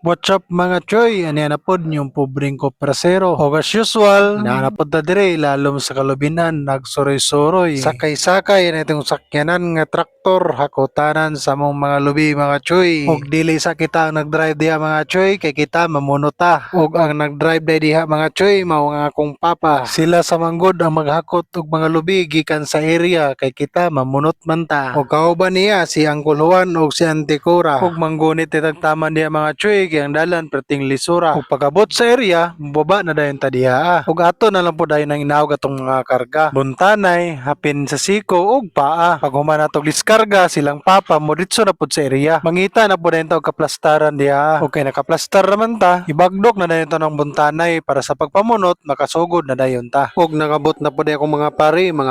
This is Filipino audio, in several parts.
What's up mga choy? Ani na pod yung pobreng koprasero. O as usual, naanapod na dire lalom sa kalubinan, nagsuroy-suroy. Sakay-sakay na itong sakyanan nga traktor, hakutanan sa mong mga lubi mga choy. Og dili sa kita ang nagdrive diha mga choy, kay kita mamunota. Og ang nagdrive diha mga choy, mao nga akong papa. Sila sa manggod ang maghakot og mga lubi gikan sa area, kay kita mamunot man ta. Og kauban niya si Uncle Juan og si Auntie Cora. Og manggunit itag taman diha mga choy, ang dalan perting lisura. Ug pagabot sa area, baba na dayon ta diha. Ug ato na lang po dayon ang inawag atong mga karga. Buntanay, hapin sa siko ug paa. Pag human atong diskarga silang papa mo ditso na pud sa area. Mangita na po dayon ta og kaplastaran diha. Ug kay nakaplastar naman ta, ibagdok na dayon ta ng buntanay para sa pagpamunot makasugod na dayon ta. Ug nakabot na po dayon akong mga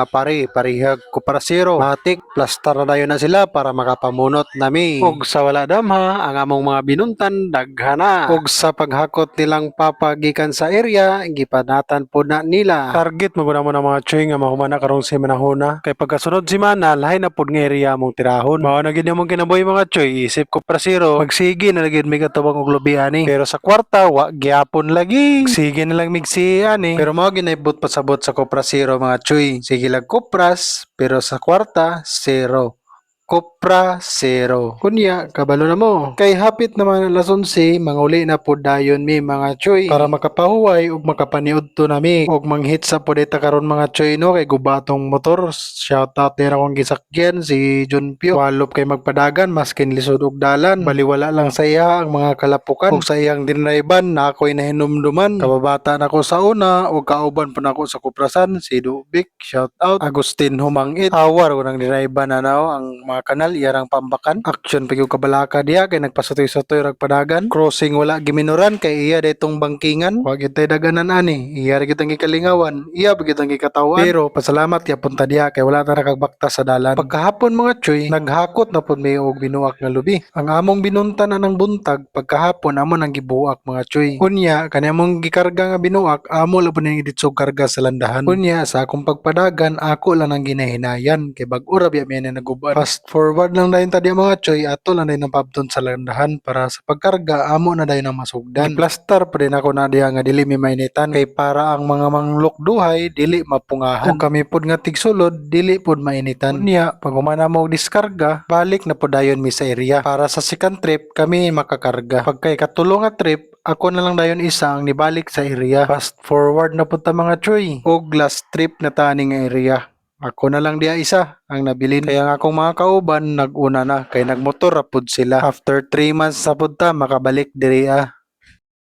pari, parihag kuparasero. Matik plastar na dayon na sila para makapamunot nami. Ug sa wala damha, ang among mga binuntan daghana. Ug sa paghakot nilang papagikan sa area, gipanatan po na nila. Target mo na mga choy nga mahumana karong semanahona. Kay pagkasunod semana, lahi na pod nga area mong tirahon. Mao na gid mong kinabuhi mga choy, isip ko prasiro. Magsige na lagid mi katubang og lubi ani. Pero sa kwarta, wa gyapon lagi. Sige na lang migsi ani. Pero mao ginaibot pasabot sa koprasiro mga choy. Sige lang kopras, pero sa kwarta, zero. Kopra zero. Kunya, kabalo na mo. Kay hapit naman alas 11, manguli na po dayon mi mga choy. Para makapahuway ug makapaniud to nami. Ug manghit sa po dita karon mga choy no kay gubatong motor. Shout out din akong gisakyan si John Pio. Walop kay magpadagan maskin lisod og dalan. Baliwala lang sa iya ang mga kalapukan. Ug sa iyang dinrayban na ako'y nahinumduman. Kababata na ko sa una ug kauban pa nako sa kuprasan si Dubik. Shout out Agustin Humangit. Awar ko nang dinrayban na nao ang mga kanal iyarang pambakan. Action pa yung kabalaka diya kay nagpasutoy-sutoy rag padagan. Crossing wala giminuran kay iya daytong bangkingan. Wa gyud tay daganan ani. Iya ra gyud ang gikalingawan. Iya gyud ang gikatawan. Pero pasalamat ya punta diya kay wala ta nakagbakta sa dalan. Pagkahapon mga choy, naghakot na pud may og binuak nga lubi. Ang among binuntan na ng buntag pagkahapon amo nang gibuak mga choy. Unya kani among gikarga nga binuak amo la pud ning ditsog karga sa landahan. Unya sa akong pagpadagan ako lang ang ginahinayan kay bag-o ra biya mi naguban. Fast forward lang dayon ta diya mga choy, ato lang dayon ang pabton sa landahan para sa pagkarga amo na dayon ang masugdan. Plaster pa din ako na diya nga dili mi mainitan kay para ang mga manglok duhay dili mapungahan. Ug kami pud nga tigsulod dili pud mainitan. Unya pag humana mo og diskarga, balik na pud dayon mi sa area para sa second trip kami makakarga. Pag kay katulong nga trip ako na lang dayon isa ang nibalik sa area. Fast forward na pud ta mga choy. Og last trip na tani nga area. Ako na lang diya isa ang nabilin. Kaya nga akong mga kauban naguna na kay nagmotor ra pud sila. After 3 months sa pud ta makabalik diri